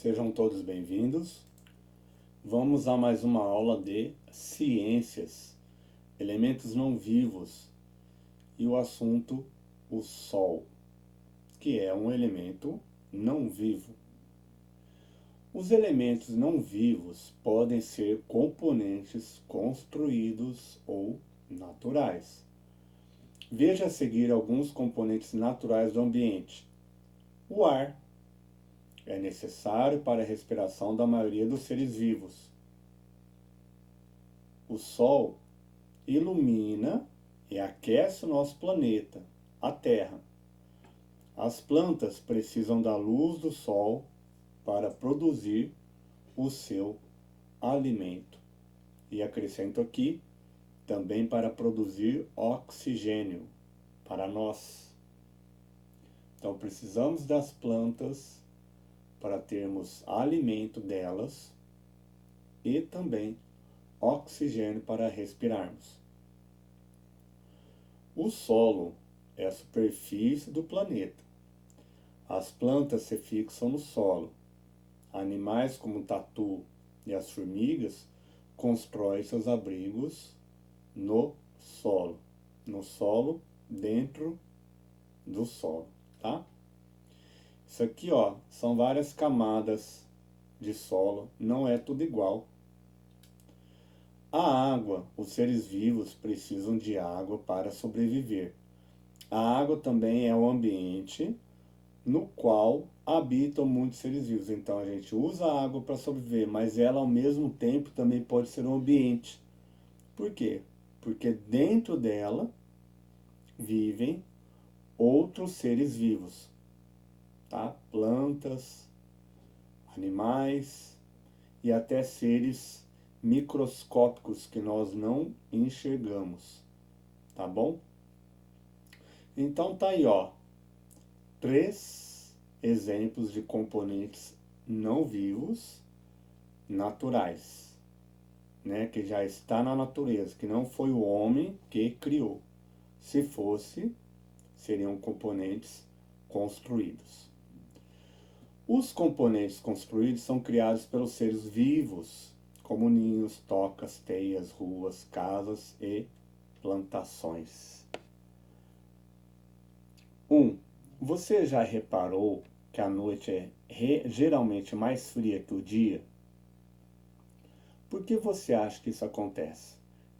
Sejam todos bem-vindos. Vamos a mais uma aula de ciências, elementos não vivos e o assunto, o Sol, que é um elemento não vivo. Os elementos não vivos podem ser componentes construídos ou naturais. Veja a seguir alguns componentes naturais do ambiente. O ar é necessário para a respiração da maioria dos seres vivos. O Sol ilumina e aquece o nosso planeta, a Terra. As plantas precisam da luz do Sol para produzir o seu alimento. E acrescento aqui, também para produzir oxigênio para nós. Então precisamos das plantas para termos alimento delas e também oxigênio para respirarmos. O solo é a superfície do planeta. As plantas se fixam no solo. Animais como o tatu e as formigas constroem seus abrigos no solo, dentro do solo, tá? Isso aqui, são várias camadas de solo, não é tudo igual. A água, os seres vivos precisam de água para sobreviver. A água também é o ambiente no qual habitam muitos seres vivos. Então a gente usa a água para sobreviver, mas ela ao mesmo tempo também pode ser um ambiente. Por quê? Porque dentro dela vivem outros seres vivos, tá? Plantas, animais e até seres microscópicos que nós não enxergamos, tá bom? Então tá aí, 3 exemplos de componentes não vivos naturais, né, que já está na natureza, que não foi o homem que criou. Se fosse, seriam componentes construídos. Os componentes construídos são criados pelos seres vivos, como ninhos, tocas, teias, ruas, casas e plantações. 1. Você já reparou que a noite é geralmente mais fria que o dia? Por que você acha que isso acontece?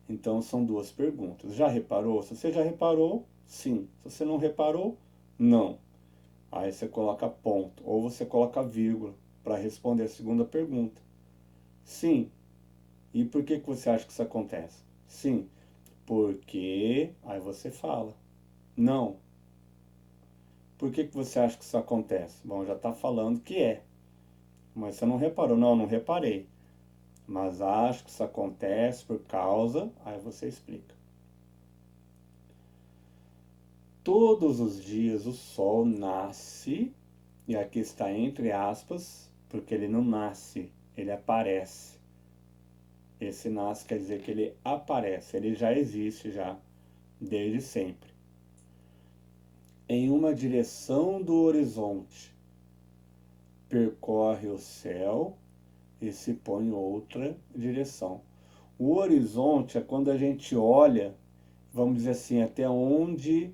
Então são 2 perguntas. Já reparou? Se você já reparou, sim. Se você não reparou, não. Aí você coloca ponto, ou você coloca vírgula para responder a segunda pergunta. Sim. E por que você acha que isso acontece? Sim, porque... Aí você fala. Não. Por que você acha que isso acontece? Bom, já está falando que é. Mas você não reparou. Não, não reparei. Mas acho que isso acontece por causa... Aí você explica. Todos os dias o sol nasce, e aqui está entre aspas, porque ele não nasce, ele aparece. Esse nasce quer dizer que ele aparece, ele já existe já, desde sempre. Em uma direção do horizonte, percorre o céu e se põe em outra direção. O horizonte é quando a gente olha, vamos dizer assim, até onde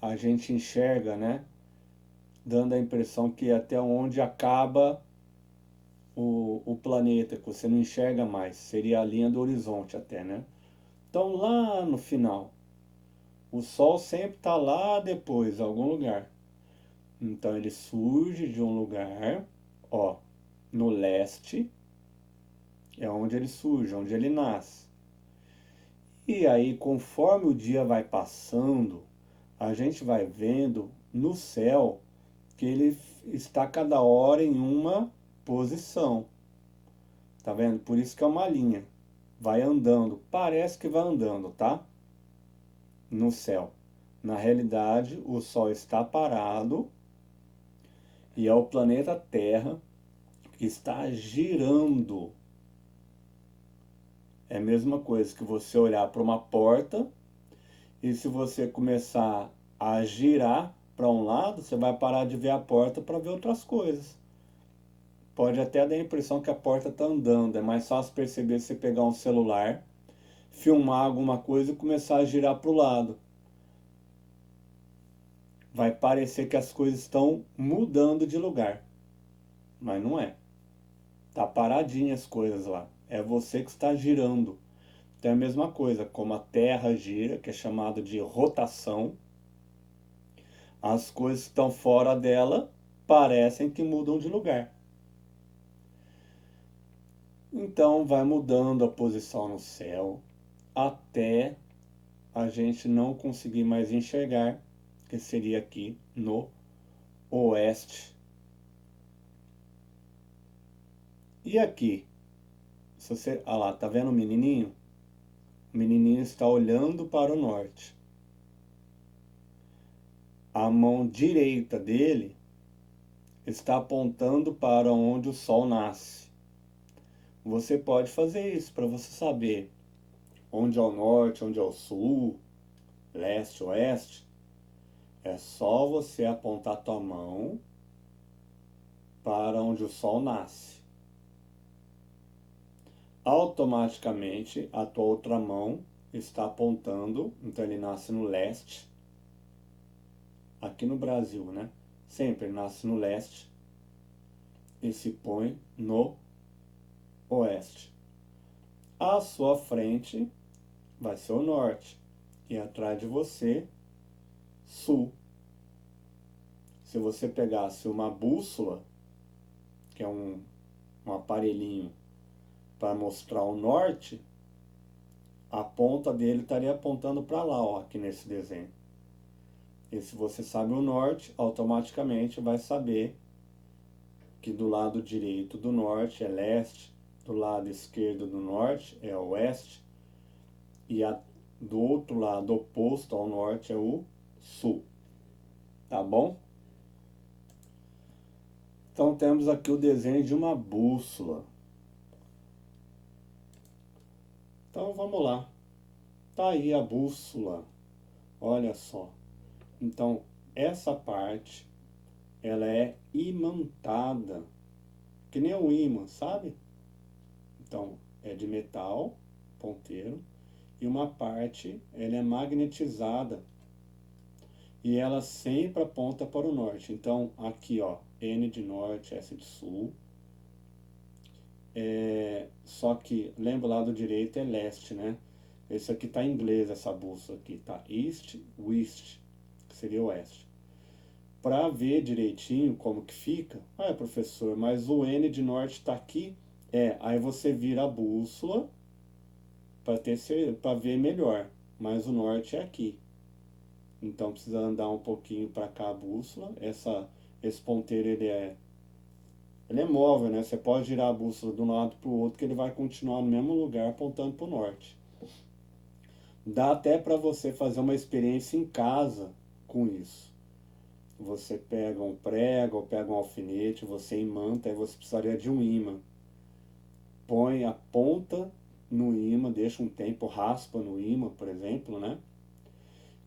a gente enxerga, né? Dando a impressão que até onde acaba o planeta, que você não enxerga mais, seria a linha do horizonte até, né? Então lá no final, o Sol sempre está lá depois, em algum lugar. Então ele surge de um lugar, no leste, é onde ele surge, onde ele nasce. E aí, conforme o dia vai passando, a gente vai vendo no céu que ele está cada hora em uma posição. Tá vendo? Por isso que é uma linha. Vai andando. Parece que vai andando, tá? No céu. Na realidade, o Sol está parado e é o planeta Terra que está girando. É a mesma coisa que você olhar para uma porta e se você começar a girar, para um lado, você vai parar de ver a porta para ver outras coisas. Pode até dar a impressão que a porta está andando. É mais fácil perceber se você pegar um celular, filmar alguma coisa e começar a girar para o lado. Vai parecer que as coisas estão mudando de lugar, mas não é. Tá paradinha as coisas lá. É você que está girando. Então é a mesma coisa, como a Terra gira, que é chamado de rotação, as coisas que estão fora dela parecem que mudam de lugar. Então vai mudando a posição no céu até a gente não conseguir mais enxergar, que seria aqui no oeste. E aqui, se você, ah lá, tá vendo o menininho? O menininho está olhando para o norte. A mão direita dele está apontando para onde o sol nasce. Você pode fazer isso para você saber onde é o norte, onde é o sul, leste, oeste. É só você apontar a tua mão para onde o sol nasce. Automaticamente a tua outra mão está apontando, então ele nasce no leste. Aqui no Brasil, né? Sempre nasce no leste e se põe no oeste. À sua frente vai ser o norte e atrás de você, sul. Se você pegasse uma bússola, que é um aparelhinho para mostrar o norte, a ponta dele estaria apontando para lá, ó, aqui nesse desenho. E se você sabe o norte, automaticamente vai saber que do lado direito do norte é leste, do lado esquerdo do norte é oeste, e do outro lado oposto ao norte é o sul. Tá bom? Então temos aqui o desenho de uma bússola. Então vamos lá. Tá aí a bússola. Olha só. Então essa parte ela é imantada, que nem o ímã, sabe? Então é de metal, ponteiro, e uma parte ela é magnetizada e ela sempre aponta para o norte. Então aqui, ó, N de norte, S de sul. Só que lembra, o lado direito é leste, né? Esse aqui tá em inglês, essa bússola aqui, tá? East, West, que seria oeste. Para ver direitinho como que fica, professor, mas o N de norte está aqui. Aí você vira a bússola para ver melhor, mas o norte é aqui. Então precisa andar um pouquinho para cá a bússola. Esse ponteiro ele é móvel, né? Você pode girar a bússola de um lado para o outro que ele vai continuar no mesmo lugar apontando para o norte. Dá até para você fazer uma experiência em casa com isso. Você pega um prego ou pega um alfinete, você imanta, aí você precisaria de um ímã. Põe a ponta no ímã, deixa um tempo, raspa no ímã, por exemplo, né?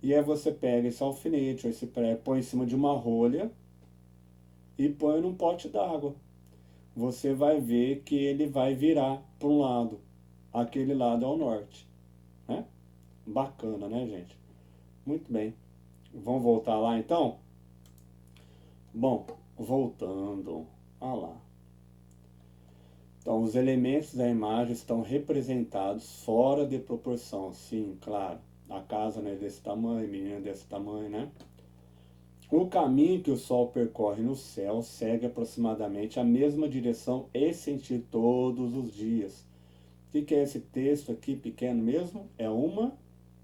E aí você pega esse alfinete ou esse prego, põe em cima de uma rolha e põe num pote d'água. Você vai ver que ele vai virar para um lado. Aquele lado é o norte, né? Bacana, né, gente? Muito bem. Vamos voltar lá então? Bom, voltando. Ah lá. Então, os elementos da imagem estão representados fora de proporção. Sim, claro. A casa não é desse tamanho, a menina é desse tamanho, né? O caminho que o Sol percorre no céu segue aproximadamente a mesma direção e sentido todos os dias. O que é esse texto aqui pequeno mesmo? É uma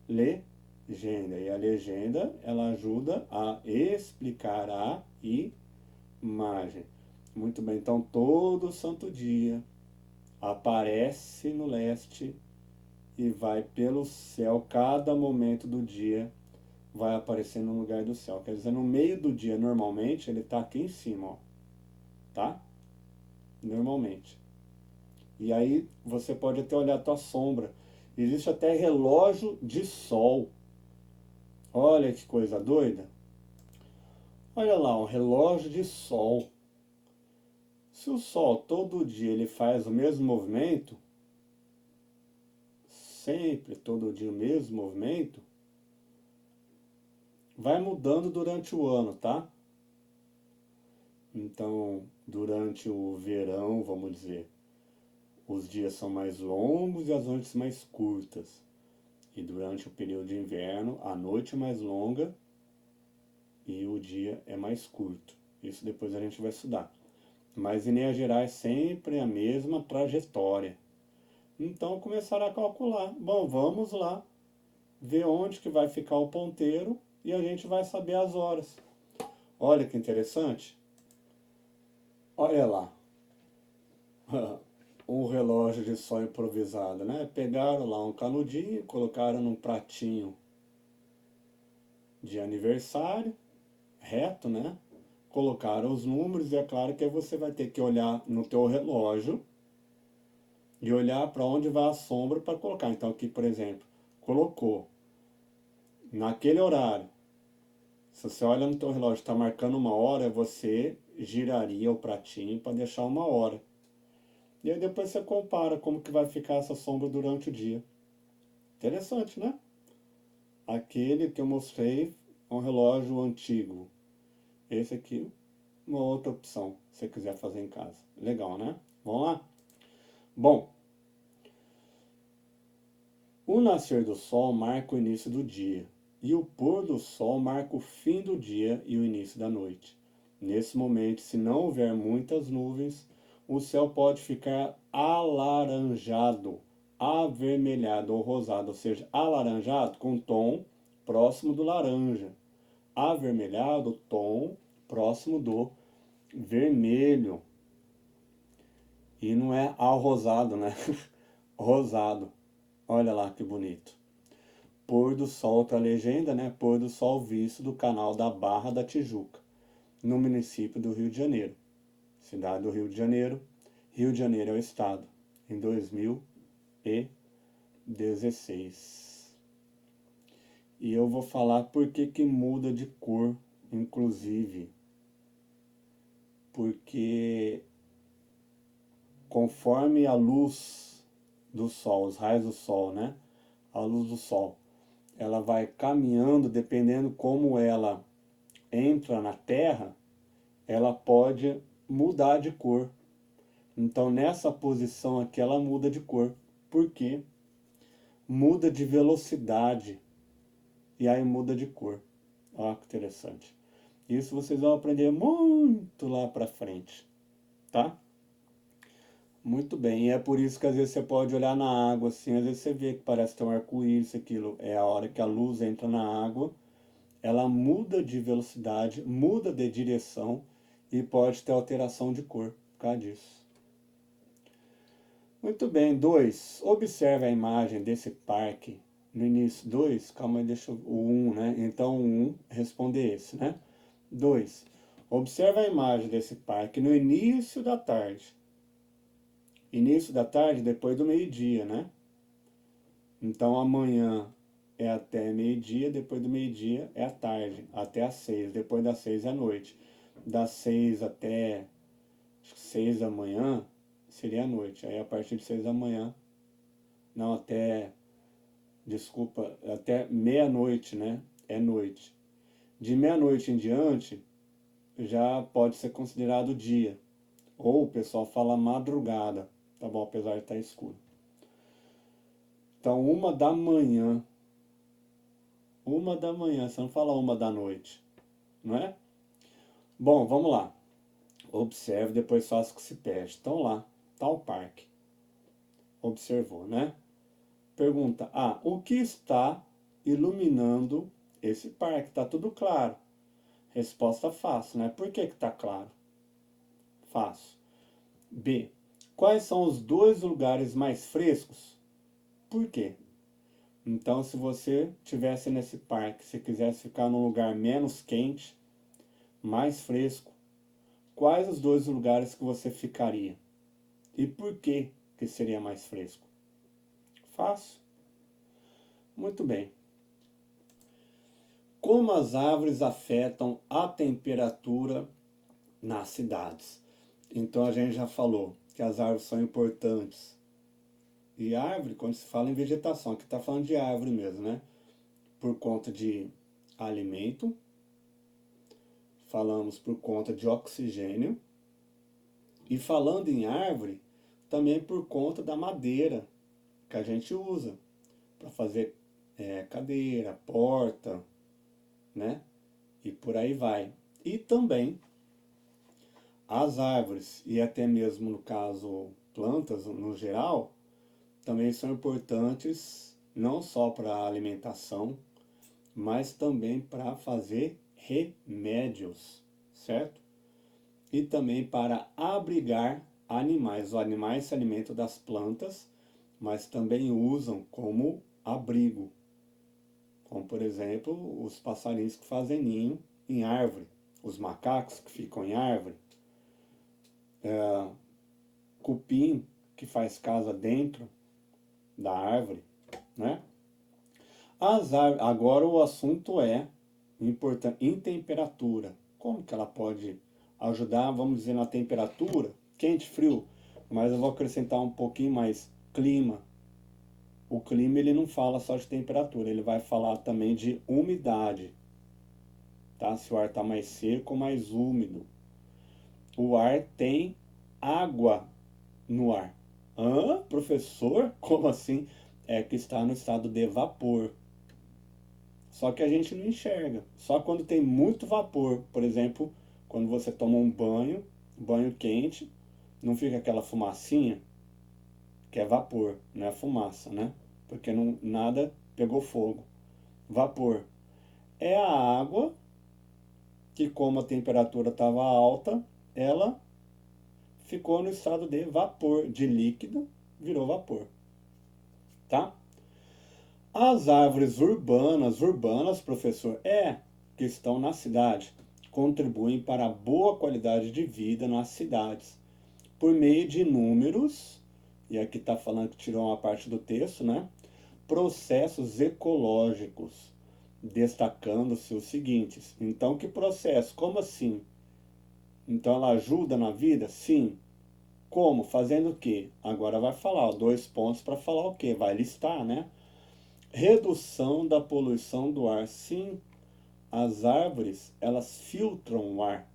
legenda. E a legenda, ela ajuda a explicar a imagem. Muito bem, então todo santo dia aparece no leste e vai pelo céu, cada momento do dia vai aparecer no lugar do céu. Quer dizer, no meio do dia, normalmente, ele está aqui em cima, ó, tá? Normalmente. E aí você pode até olhar a tua sombra. Existe até relógio de sol. Olha que coisa doida. Olha lá, um relógio de sol. Se o sol todo dia ele faz o mesmo movimento, sempre, todo dia o mesmo movimento, vai mudando durante o ano, tá? Então, durante o verão, vamos dizer, os dias são mais longos e as noites mais curtas. E durante o período de inverno, a noite é mais longa e o dia é mais curto. Isso depois a gente vai estudar. Mas em linhas gerais, sempre a mesma trajetória. Então começaram a calcular. Bom, vamos lá ver onde que vai ficar o ponteiro e a gente vai saber as horas. Olha que interessante. Olha lá. Um relógio de sol improvisado, né? Pegaram lá um canudinho, colocaram num pratinho de aniversário, reto, né? Colocaram os números e é claro que você vai ter que olhar no teu relógio e olhar para onde vai a sombra para colocar. Então aqui, por exemplo, colocou naquele horário. Se você olha no teu relógio, está marcando uma hora, você giraria o pratinho para deixar uma hora. E aí depois você compara como que vai ficar essa sombra durante o dia. Interessante, né? Aquele que eu mostrei é um relógio antigo. Esse aqui, uma outra opção, se você quiser fazer em casa. Legal, né? Vamos lá? Bom, o nascer do sol marca o início do dia, e o pôr do sol marca o fim do dia e o início da noite. Nesse momento, se não houver muitas nuvens, o céu pode ficar alaranjado, avermelhado ou rosado, ou seja, alaranjado com tom próximo do laranja, avermelhado, tom próximo do vermelho. E não é rosado, né? Rosado. Olha lá que bonito. Pôr do sol, outra legenda, né? Pôr do sol visto do canal da Barra da Tijuca, no município do Rio de Janeiro. Cidade do Rio de Janeiro. Rio de Janeiro é o estado. Em 2016. E eu vou falar por que muda de cor, inclusive. Porque conforme a luz do sol, os raios do sol, né? A luz do sol, ela vai caminhando, dependendo como ela entra na Terra, ela pode mudar de cor. Então nessa posição aqui ela muda de cor. Por quê? Muda de velocidade e aí muda de cor. Olha que interessante. Isso vocês vão aprender muito lá pra frente, tá? Muito bem, e é por isso que às vezes você pode olhar na água assim, às vezes você vê que parece ter um arco-íris, aquilo é a hora que a luz entra na água, ela muda de velocidade, muda de direção e pode ter alteração de cor por causa disso. Muito bem, 2. Observe a imagem desse parque no início. 2, calma aí, deixa o 1, né? Então o 1 responde esse, né? 2. Observe a imagem desse parque no início da tarde. Início da tarde depois do meio-dia, né? Então amanhã é até meio-dia, depois do meio-dia é a tarde, até às 6, depois das 6 é a noite. Das 6 até 6 da manhã seria a noite. Aí a partir de 6 da manhã, não, desculpa, até meia-noite, né? É noite. De meia-noite em diante, já pode ser considerado dia. Ou o pessoal fala madrugada, tá bom? Apesar de estar escuro. Então, 1 da manhã. 1 da manhã, você não fala 1 da noite, não é? Bom, vamos lá. Observe, depois faça o que se pede. Então lá, tá o parque. Observou, né? Pergunta: o que está iluminando esse parque? Tá tudo claro. Resposta fácil, né? Por que que tá claro? Fácil. B. Quais são os dois lugares mais frescos? Por quê? Então, se você tivesse nesse parque, se quisesse ficar num lugar menos quente, mais fresco, quais os dois lugares que você ficaria? E por que que seria mais fresco? Fácil. Muito bem. Como as árvores afetam a temperatura nas cidades? Então a gente já falou que as árvores são importantes. E árvore, quando se fala em vegetação, aqui está falando de árvore mesmo, né? Por conta de alimento, falamos por conta de oxigênio, e falando em árvore, também por conta da madeira que a gente usa para fazer cadeira, porta, né? E por aí vai. E também as árvores, e até mesmo no caso plantas no geral, também são importantes não só para a alimentação, mas também para fazer remédios, certo? E também para abrigar animais. Os animais se alimentam das plantas, mas também usam como abrigo. Como, por exemplo, os passarinhos que fazem ninho em árvore, os macacos que ficam em árvore, cupim que faz casa dentro da árvore, né? Agora o assunto é em temperatura. Como que ela pode ajudar, vamos dizer, na temperatura, quente, frio, mas eu vou acrescentar um pouquinho mais clima. O clima ele não fala só de temperatura, ele vai falar também de umidade, tá? Se o ar está mais seco ou mais úmido. O ar tem água no ar. Hã? Professor? Como assim? É que está no estado de vapor. Só que a gente não enxerga. Só quando tem muito vapor. Por exemplo, quando você toma um banho quente, não fica aquela fumacinha, que é vapor, não é fumaça, né? Porque não, nada pegou fogo. Vapor é a água que, como a temperatura estava alta, ela ficou no estado de vapor, de líquido, virou vapor, tá? As árvores urbanas, professor, que estão na cidade, contribuem para a boa qualidade de vida nas cidades, por meio de inúmeros, e aqui está falando que tirou uma parte do texto, né? Processos ecológicos, destacando-se os seguintes. Então, que processo? Como assim? Então, ela ajuda na vida? Sim. Como? Fazendo o quê? Agora vai falar, ó, 2 pontos para falar o quê? Vai listar, né? Redução da poluição do ar. Sim, as árvores, elas filtram o ar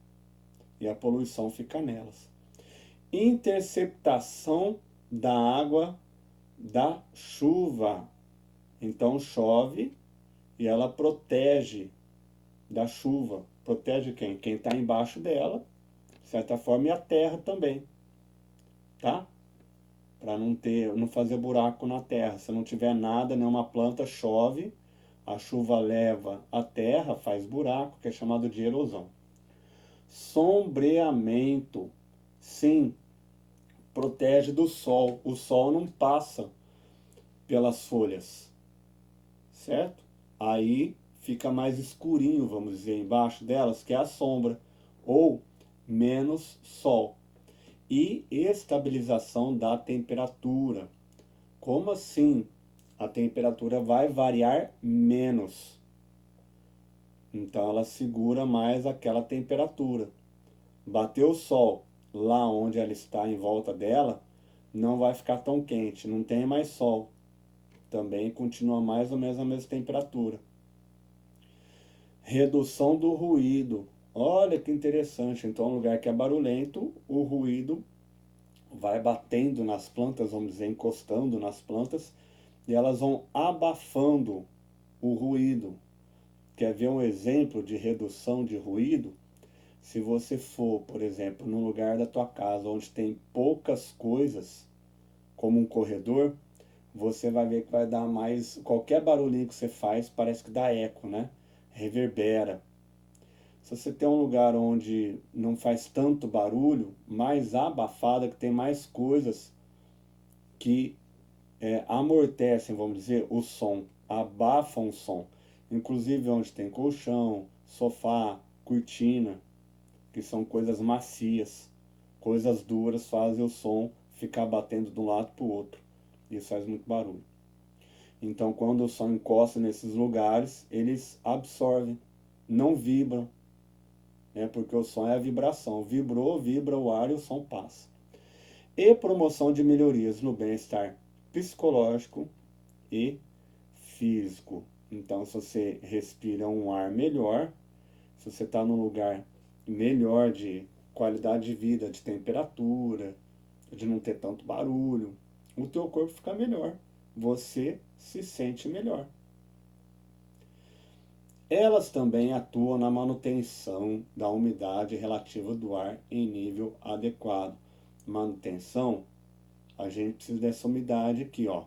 e a poluição fica nelas. Interceptação da água da chuva. Então chove e ela protege da chuva. Protege quem? Quem está embaixo dela, de certa forma, e a terra também, tá? Para não fazer buraco na terra. Se não tiver nada, nenhuma planta, chove, a chuva leva a terra, faz buraco, que é chamado de erosão. Sombreamento, sim, protege do sol. O sol não passa pelas folhas, certo? Aí fica mais escurinho, vamos dizer, embaixo delas, que é a sombra, ou menos sol. E estabilização da temperatura. Como assim? A temperatura vai variar menos. Então ela segura mais aquela temperatura. Bateu o sol lá onde ela está em volta dela, não vai ficar tão quente, não tem mais sol. Também continua mais ou menos a mesma temperatura. Redução do ruído. Olha que interessante. Então, um lugar que é barulhento, o ruído vai batendo nas plantas, vamos dizer, encostando nas plantas, e elas vão abafando o ruído. Quer ver um exemplo de redução de ruído? Se você for, por exemplo, num lugar da tua casa onde tem poucas coisas, como um corredor, você vai ver que vai dar mais, qualquer barulhinho que você faz parece que dá eco, né? Reverbera. Se você tem um lugar onde não faz tanto barulho, mais abafado, que tem mais coisas que amortecem, vamos dizer, o som, abafam o som. Inclusive onde tem colchão, sofá, cortina, que são coisas macias. Coisas duras fazem o som ficar batendo de um lado para o outro. Isso faz muito barulho. Então, quando o som encosta nesses lugares, eles absorvem, não vibram, né? Porque o som é a vibração. Vibrou, vibra o ar e o som passa. E promoção de melhorias no bem-estar psicológico e físico. Então, se você respira um ar melhor, se você está num lugar melhor de qualidade de vida, de temperatura, de não ter tanto barulho, o teu corpo fica melhor. Você se sente melhor. Elas também atuam na manutenção da umidade relativa do ar em nível adequado. Manutenção, a gente precisa dessa umidade aqui, ó,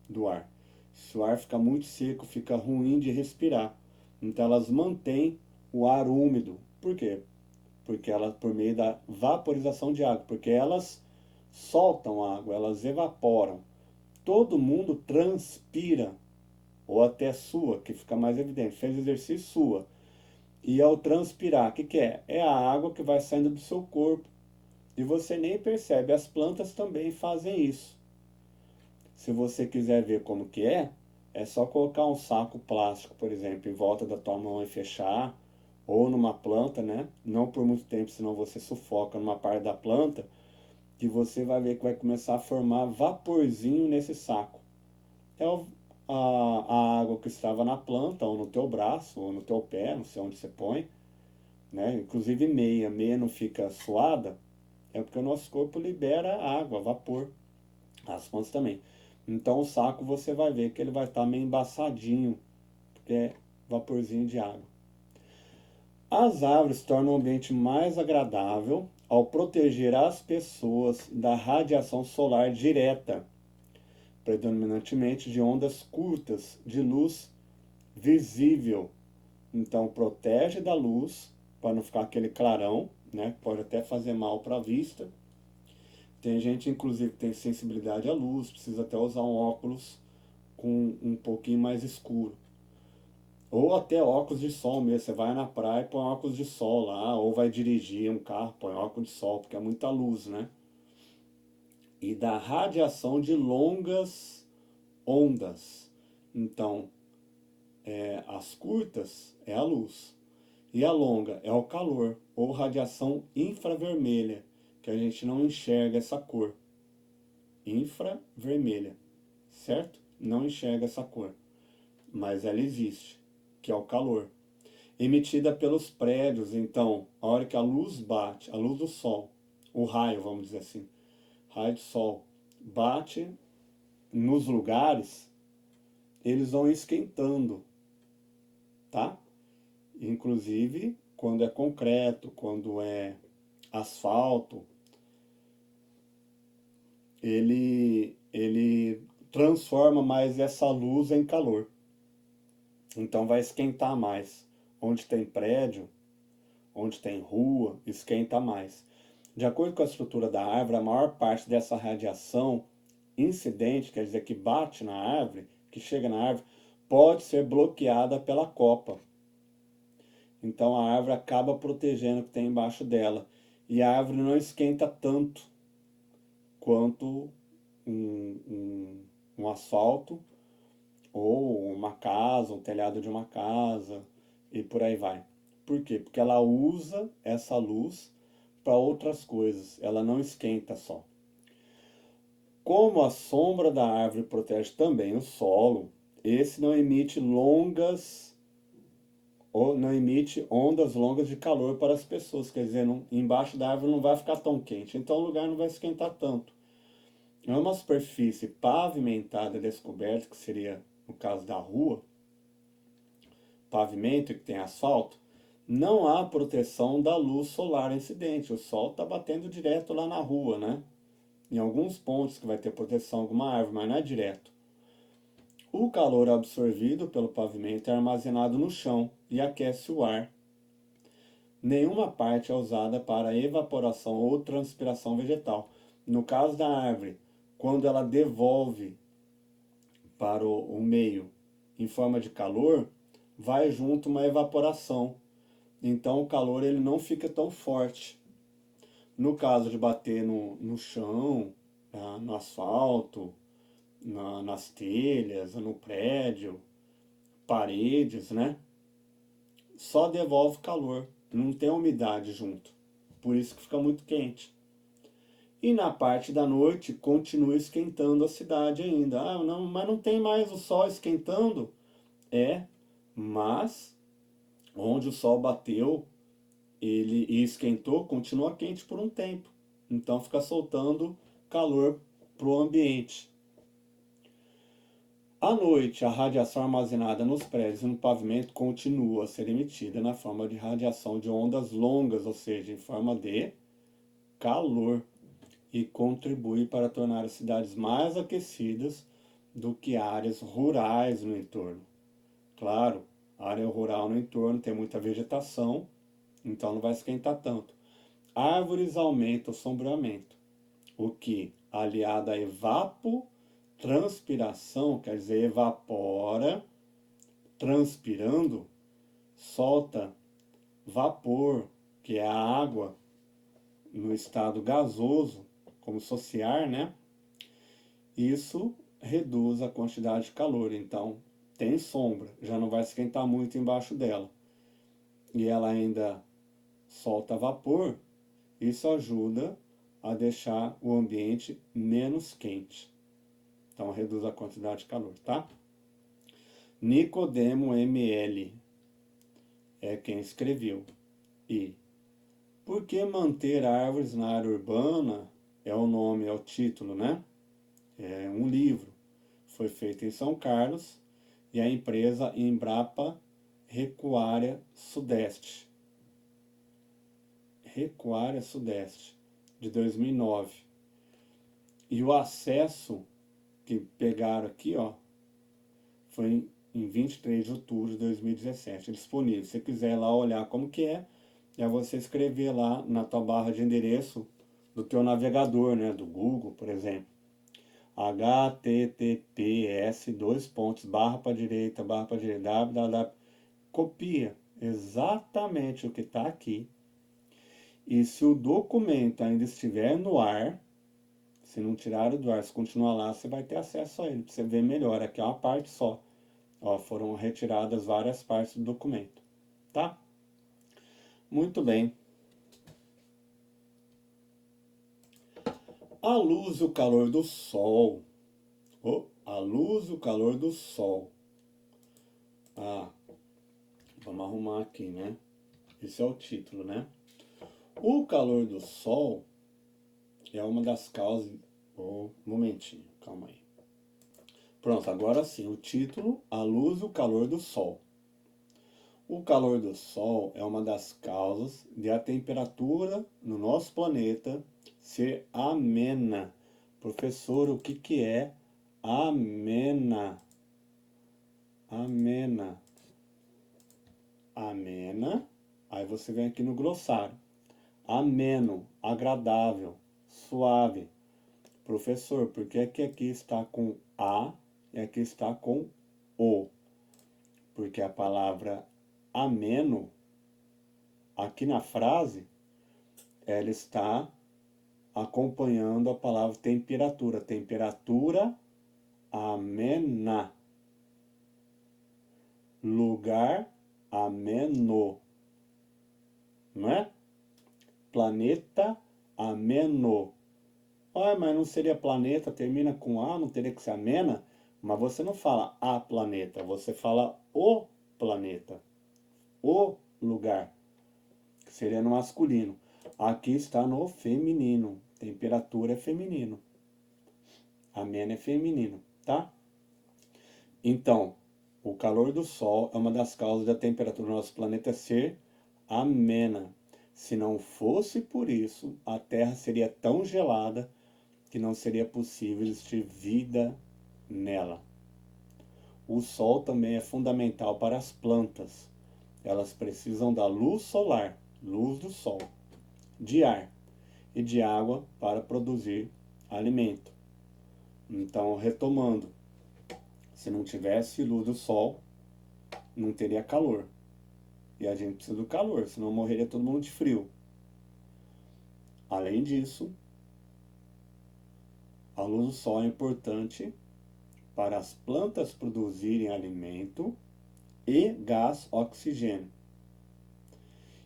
do ar. Se o ar fica muito seco, fica ruim de respirar. Então elas mantêm o ar úmido. Por quê? Porque elas, por meio da vaporização de água, porque elas soltam água, elas evaporam. Todo mundo transpira, ou até sua, que fica mais evidente. Fez exercício, sua. E ao transpirar, o que, que é? É a água que vai saindo do seu corpo. E você nem percebe. As plantas também fazem isso. Se você quiser ver como que é só colocar um saco plástico, por exemplo, em volta da tua mão e fechar, ou numa planta, né? Não por muito tempo, senão você sufoca numa parte da planta, que você vai ver que vai começar a formar vaporzinho nesse saco. É a água que estava na planta, ou no teu braço, ou no teu pé, não sei onde você põe, né? Inclusive meia não fica suada, é porque o nosso corpo libera água, vapor, as plantas também. Então o saco você vai ver que ele vai estar meio embaçadinho, porque é vaporzinho de água. As árvores tornam o ambiente mais agradável ao proteger as pessoas da radiação solar direta, predominantemente de ondas curtas de luz visível. Então protege da luz, para não ficar aquele clarão, né? Pode até fazer mal para a vista. Tem gente, inclusive, que tem sensibilidade à luz, precisa até usar um óculos com um pouquinho mais escuro. Ou até óculos de sol mesmo. Você vai na praia e põe óculos de sol lá, ou vai dirigir um carro, põe óculos de sol, porque é muita luz, né? E da radiação de longas ondas. Então, as curtas é a luz. E a longa é o calor, ou radiação infravermelha, que a gente não enxerga essa cor. Infravermelha, certo? Não enxerga essa cor, mas ela existe, que é o calor. Emitida pelos prédios, então, a hora que a luz bate, a luz do sol, o raio, vamos dizer assim, raio de sol, bate nos lugares, eles vão esquentando, tá? Inclusive, quando é concreto, quando é asfalto, ele transforma mais essa luz em calor. Então vai esquentar mais. Onde tem prédio, onde tem rua, esquenta mais. De acordo com a estrutura da árvore, a maior parte dessa radiação incidente, quer dizer, que bate na árvore, que chega na árvore, pode ser bloqueada pela copa. Então a árvore acaba protegendo o que tem embaixo dela. E a árvore não esquenta tanto quanto um asfalto ou uma casa, um telhado de uma casa e por aí vai. Por quê? Porque ela usa essa luz para outras coisas, ela não esquenta só. Como a sombra da árvore protege também o solo, esse não emite ondas longas de calor para as pessoas, quer dizer, embaixo da árvore não vai ficar tão quente, então o lugar não vai esquentar tanto. É uma superfície pavimentada descoberta, que seria no caso da rua, pavimento que tem asfalto, não há proteção da luz solar incidente. O sol está batendo direto lá na rua, né? Em alguns pontos que vai ter proteção, alguma árvore, mas não é direto. O calor absorvido pelo pavimento é armazenado no chão e aquece o ar. Nenhuma parte é usada para evaporação ou transpiração vegetal. No caso da árvore, quando ela devolve para o meio em forma de calor, vai junto uma evaporação. Então o calor ele não fica tão forte. No caso de bater no chão, no asfalto, nas telhas, no prédio, paredes, né? Só devolve calor, não tem umidade junto. Por isso que fica muito quente. E na parte da noite continua esquentando a cidade ainda. Ah, não, mas não tem mais o sol esquentando? É, mas onde o sol bateu, ele esquentou, continua quente por um tempo. Então fica soltando calor para o ambiente. À noite, a radiação armazenada nos prédios e no pavimento continua a ser emitida na forma de radiação de ondas longas, ou seja, em forma de calor, e contribui para tornar as cidades mais aquecidas do que áreas rurais no entorno. Claro, a área rural no entorno tem muita vegetação, então não vai esquentar tanto. Árvores aumentam o sombreamento, o que, aliado à evapotranspiração, quer dizer, evapora, transpirando, solta vapor, que é a água no estado gasoso, como se fosse ar, né? Isso reduz a quantidade de calor, então tem sombra, já não vai esquentar muito embaixo dela. E ela ainda solta vapor, isso ajuda a deixar o ambiente menos quente. Então reduz a quantidade de calor, tá? Nicodemo ML é quem escreveu. E por que manter árvores na área urbana? É o nome, é o título, né? É um livro. Foi feito em São Carlos e a empresa Embrapa Recuária Sudeste. Recuária Sudeste, de 2009. E o acesso que pegaram aqui, ó, foi em 23 de outubro de 2017, disponível. Se você quiser lá olhar como que é você escrever lá na tua barra de endereço do teu navegador, né, do Google, por exemplo. https barra para direita, www. Copia exatamente o que está aqui. E se o documento ainda estiver no ar, se não tirar do ar, se continuar lá, você vai ter acesso a ele, para você ver melhor. Aqui é uma parte só. Ó, foram retiradas várias partes do documento, tá? Muito bem. A luz e o calor do sol. Oh, a luz e o calor do sol. Ah, vamos arrumar aqui, né? Esse é o título, né? O calor do sol é uma das causas... Oh, um momentinho, calma aí. Pronto, agora sim, o título, a luz e o calor do sol. O calor do sol é uma das causas de a temperatura no nosso planeta ser amena. Professor, o que é amena? Amena. Amena, aí você vem aqui no glossário. Ameno, agradável, suave. Professor, por que aqui está com A e aqui está com O? Porque a palavra ameno, aqui na frase, ela está acompanhando a palavra temperatura. Temperatura amena. Lugar ameno. Não é? Planeta ameno. Ah, mas não seria planeta, termina com A, não teria que ser amena? Mas você não fala a planeta, você fala o planeta. O lugar, que seria no masculino. Aqui está no feminino. Temperatura é feminino. Amena é feminino, tá? Então, o calor do Sol é uma das causas da temperatura do nosso planeta ser amena. Se não fosse por isso, a Terra seria tão gelada que não seria possível existir vida nela. O Sol também é fundamental para as plantas. Elas precisam da luz solar, luz do Sol, de ar e de água para produzir alimento. Então, retomando, se não tivesse luz do Sol, não teria calor. E a gente precisa do calor, senão morreria todo mundo de frio. Além disso, a luz do Sol é importante para as plantas produzirem alimento e gás oxigênio.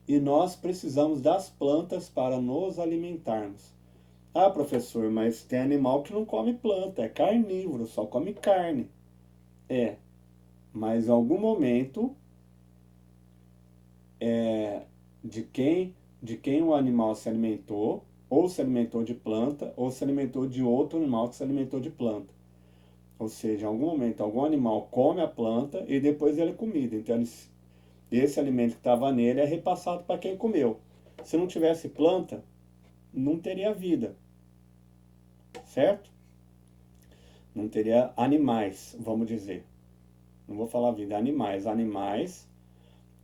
E nós precisamos das plantas para nos alimentarmos. Ah, professor, mas tem animal que não come planta, é carnívoro, só come carne. É, mas em algum momento de quem o animal se alimentou, ou se alimentou de planta, ou se alimentou de outro animal que se alimentou de planta. Ou seja, em algum momento algum animal come a planta e depois ele é comido. Então esse alimento que estava nele é repassado para quem comeu. Se não tivesse planta, não teria vida, certo? Não teria animais, vamos dizer. Não vou falar vida, animais. Animais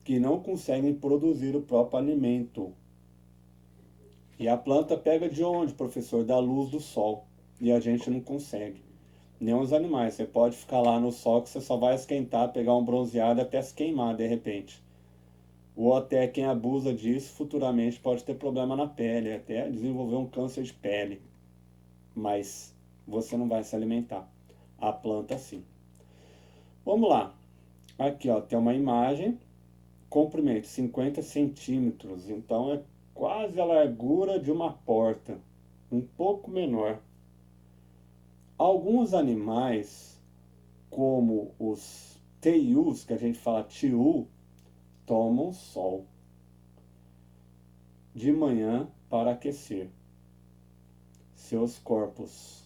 que não conseguem produzir o próprio alimento. E a planta pega de onde, professor? Da luz do sol. E a gente não consegue. Nem os animais. Você pode ficar lá no sol que você só vai esquentar, pegar um bronzeado até se queimar de repente. Ou até quem abusa disso futuramente pode ter problema na pele, até desenvolver um câncer de pele. Mas você não vai se alimentar. A planta sim. Vamos lá. Aqui ó, tem uma imagem. Comprimento 50 centímetros. Então é quase a largura de uma porta. Um pouco menor. Alguns animais, como os teius, que a gente fala tiu, tomam sol de manhã para aquecer seus corpos.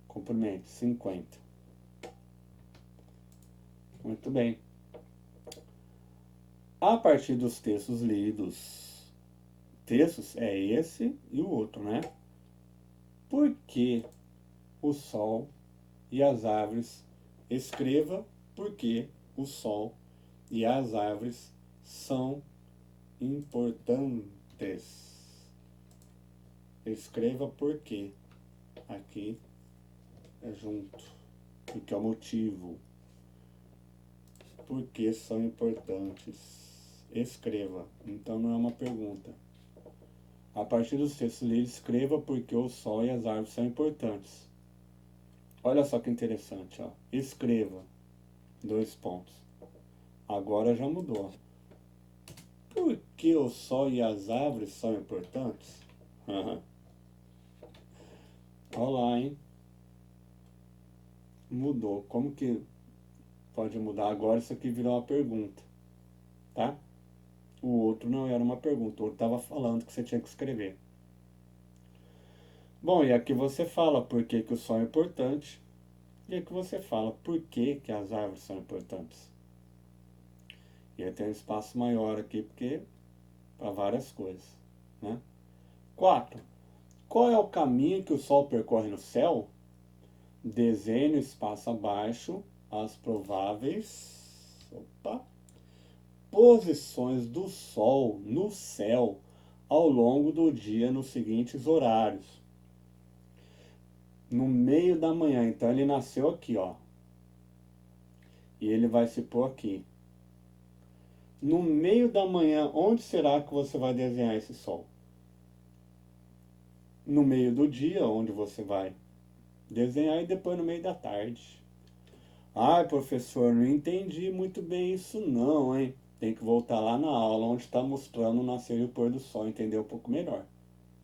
Comprimento 50. Muito bem. A partir dos textos lidos, textos é esse e o outro, né? Por que o sol e as árvores? Escreva por que o sol e as árvores são importantes. Escreva por quê. Aqui é junto. Porque é o motivo. Por que são importantes. Escreva. Então não é uma pergunta. A partir dos textos lidos, escreva por que o sol e as árvores são importantes. Olha só que interessante, ó. Escreva. 2 pontos. Agora já mudou. Por que o sol e as árvores são importantes? Olha lá, hein? Mudou. Como que pode mudar? Agora isso aqui virou uma pergunta. Tá? O outro não era uma pergunta. O outro estava falando que você tinha que escrever. Bom, e aqui você fala por que o sol é importante. E aqui você fala por que as árvores são importantes. E aí tem um espaço maior aqui, porque para várias coisas, né? 4. Qual é o caminho que o Sol percorre no céu? Desenhe no espaço abaixo as prováveis posições do Sol no céu ao longo do dia nos seguintes horários. No meio da manhã, então ele nasceu aqui, ó. E ele vai se pôr aqui. No meio da manhã, onde será que você vai desenhar esse sol? No meio do dia, onde você vai desenhar, e depois no meio da tarde. Ai, professor, não entendi muito bem isso não, hein? Tem que voltar lá na aula, onde está mostrando o nascer e o pôr do sol, entender um pouco melhor,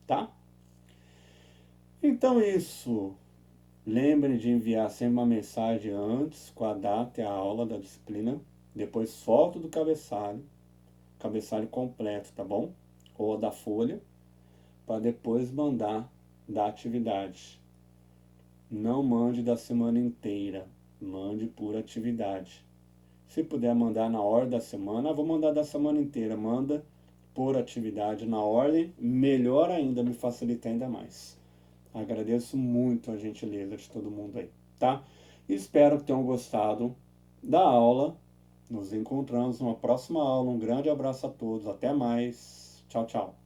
tá? Então isso. Lembre de enviar sempre uma mensagem antes, com a data e a aula da disciplina. Depois foto do cabeçalho completo, tá bom? Ou da folha, para depois mandar da atividade. Não mande da semana inteira, mande por atividade. Se puder mandar na ordem da semana, vou mandar da semana inteira, manda por atividade na ordem, melhor ainda, me facilita ainda mais. Agradeço muito a gentileza de todo mundo aí, tá? Espero que tenham gostado da aula. Nos encontramos numa próxima aula. Um grande abraço a todos. Até mais. Tchau, tchau.